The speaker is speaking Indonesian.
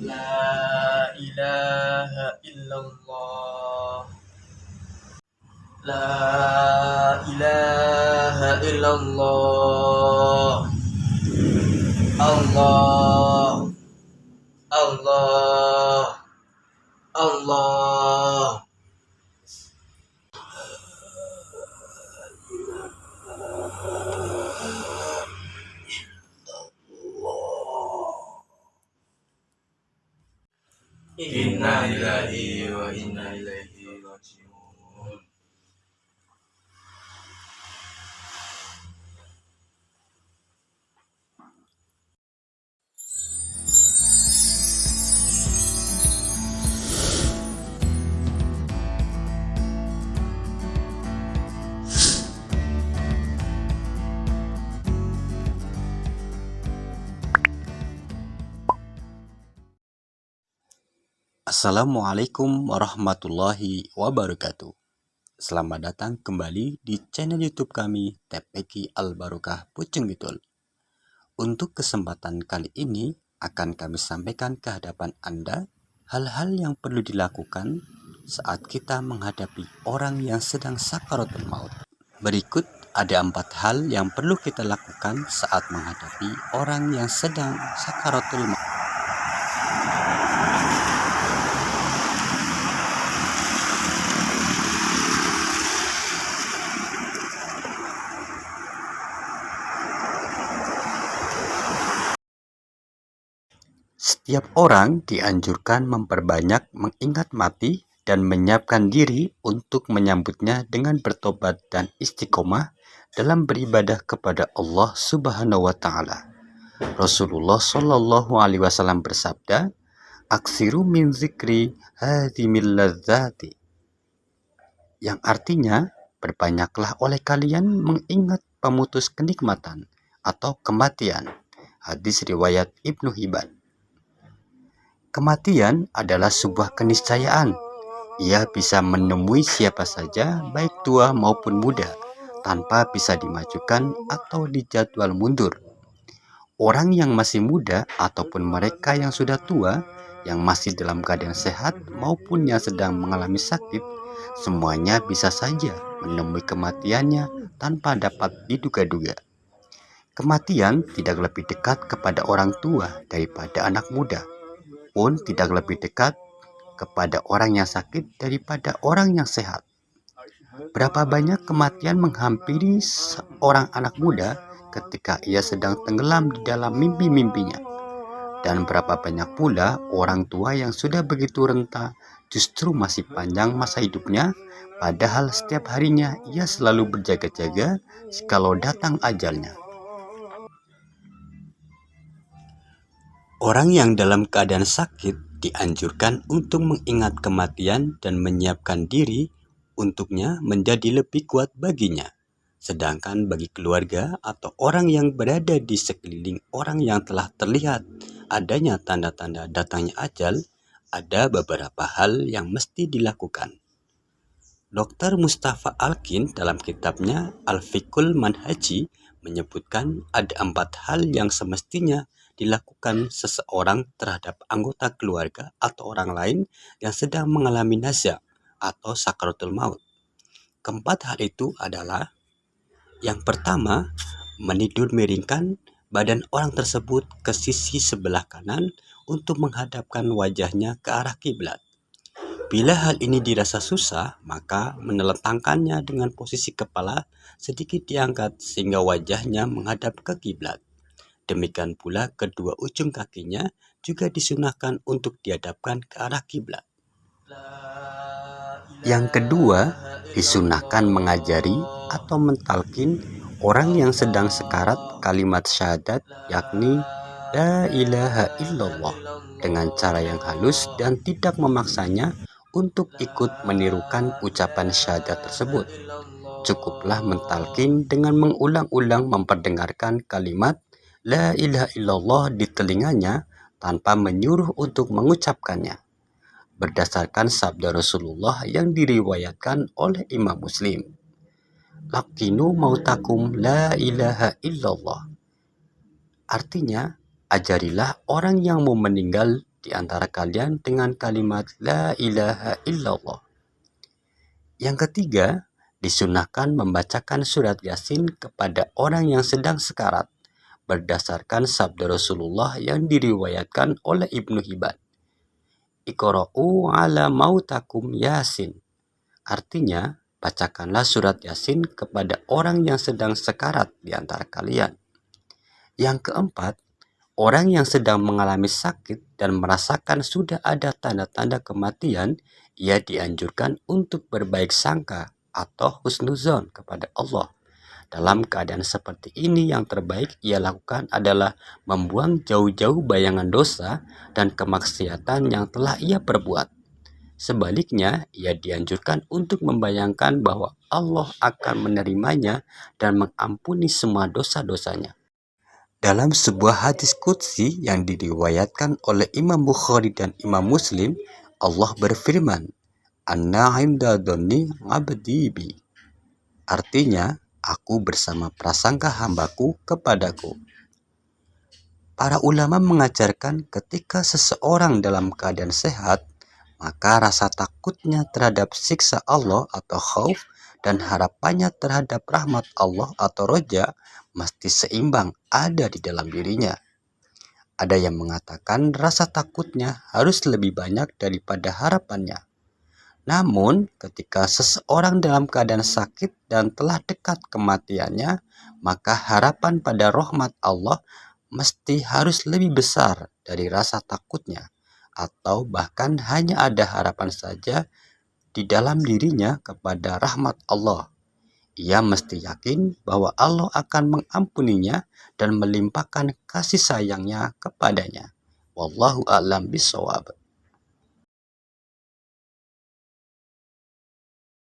La ilaha illallah. La ilaha illallah. Allah. Allah. Allah. Inna lillahi wa inna ilaihi raji'un. Assalamualaikum warahmatullahi wabarakatuh. Selamat datang kembali di channel YouTube kami TPQ Al-Barokah Pucung Bitul. Untuk kesempatan kali ini akan kami sampaikan ke hadapan Anda hal-hal yang perlu dilakukan saat kita menghadapi orang yang sedang sakaratul maut. Berikut ada 4 hal yang perlu kita lakukan saat menghadapi orang yang sedang sakaratul maut. Setiap orang dianjurkan memperbanyak mengingat mati dan menyiapkan diri untuk menyambutnya dengan bertobat dan istiqomah dalam beribadah kepada Allah Subhanahu wa Ta'ala. Rasulullah Shallallahu Alaihi Wasallam bersabda, "Aksiru min zikri hadhimil ladzati," yang artinya berbanyaklah oleh kalian mengingat pemutus kenikmatan atau kematian. Hadis riwayat Ibnu Hibban. Kematian adalah sebuah keniscayaan. Ia bisa menemui siapa saja, baik tua maupun muda, tanpa bisa dimajukan atau dijadwal mundur. Orang yang masih muda ataupun mereka yang sudah tua, yang masih dalam keadaan sehat maupun yang sedang mengalami sakit, semuanya bisa saja menemui kematiannya tanpa dapat diduga-duga. Kematian tidak lebih dekat kepada orang tua daripada anak muda, pun tidak lebih dekat kepada orang yang sakit daripada orang yang sehat. Berapa banyak kematian menghampiri seorang anak muda ketika ia sedang tenggelam di dalam mimpi-mimpinya. Dan berapa banyak pula orang tua yang sudah begitu renta justru masih panjang masa hidupnya, padahal setiap harinya ia selalu berjaga-jaga jikalau datang ajalnya. Orang yang dalam keadaan sakit dianjurkan untuk mengingat kematian dan menyiapkan diri untuknya menjadi lebih kuat baginya. Sedangkan bagi keluarga atau orang yang berada di sekeliling orang yang telah terlihat adanya tanda-tanda datangnya ajal, ada beberapa hal yang mesti dilakukan. Dr. Mustafa Alkin dalam kitabnya Al-Fiqhul Manhaji menyebutkan ada 4 hal yang semestinya dilakukan seseorang terhadap anggota keluarga atau orang lain yang sedang mengalami nazak atau sakaratul maut. Keempat hal itu adalah: yang pertama, menidur miringkan badan orang tersebut ke sisi sebelah kanan untuk menghadapkan wajahnya ke arah kiblat. Bila hal ini dirasa susah, maka menelentangkannya dengan posisi kepala sedikit diangkat sehingga wajahnya menghadap ke kiblat. Demikian pula kedua ujung kakinya juga disunahkan untuk dihadapkan ke arah kiblat. Yang kedua, disunahkan mengajari atau mentalkin orang yang sedang sekarat kalimat syahadat, yakni La ilaha illallah, dengan cara yang halus dan tidak memaksanya untuk ikut menirukan ucapan syahadat tersebut. Cukuplah mentalkin dengan mengulang-ulang memperdengarkan kalimat La ilaha illallah di telinganya tanpa menyuruh untuk mengucapkannya. Berdasarkan sabda Rasulullah yang diriwayatkan oleh Imam Muslim, Laqinu mautakum la ilaha illallah. Artinya, ajarilah orang yang mau meninggal di antara kalian dengan kalimat La ilaha illallah. Yang ketiga, disunahkan membacakan surat Yasin kepada orang yang sedang sekarat, berdasarkan sabda Rasulullah yang diriwayatkan oleh Ibnu Hibban. Iqra'u ala mautakum Yasin. Artinya, bacakanlah surat Yasin kepada orang yang sedang sekarat di antara kalian. Yang keempat, orang yang sedang mengalami sakit dan merasakan sudah ada tanda-tanda kematian, ia dianjurkan untuk berbaik sangka atau husnuzon kepada Allah. Dalam keadaan seperti ini, yang terbaik ia lakukan adalah membuang jauh-jauh bayangan dosa dan kemaksiatan yang telah ia perbuat. Sebaliknya, ia dianjurkan untuk membayangkan bahwa Allah akan menerimanya dan mengampuni semua dosa-dosanya. Dalam sebuah hadis qudsi yang diriwayatkan oleh Imam Bukhari dan Imam Muslim, Allah berfirman, Anna inda dhanni abdi bi. Artinya, aku bersama prasangka hambaku kepadaku. Para ulama mengajarkan ketika seseorang dalam keadaan sehat, maka rasa takutnya terhadap siksa Allah atau khauf dan harapannya terhadap rahmat Allah atau roja mesti seimbang ada di dalam dirinya. Ada yang mengatakan rasa takutnya harus lebih banyak daripada harapannya. Namun, ketika seseorang dalam keadaan sakit dan telah dekat kematiannya, maka harapan pada rahmat Allah mesti harus lebih besar dari rasa takutnya, atau bahkan hanya ada harapan saja di dalam dirinya kepada rahmat Allah. Ia mesti yakin bahwa Allah akan mengampuninya dan melimpahkan kasih sayangnya kepadanya. Wallahu a'lam bishawab.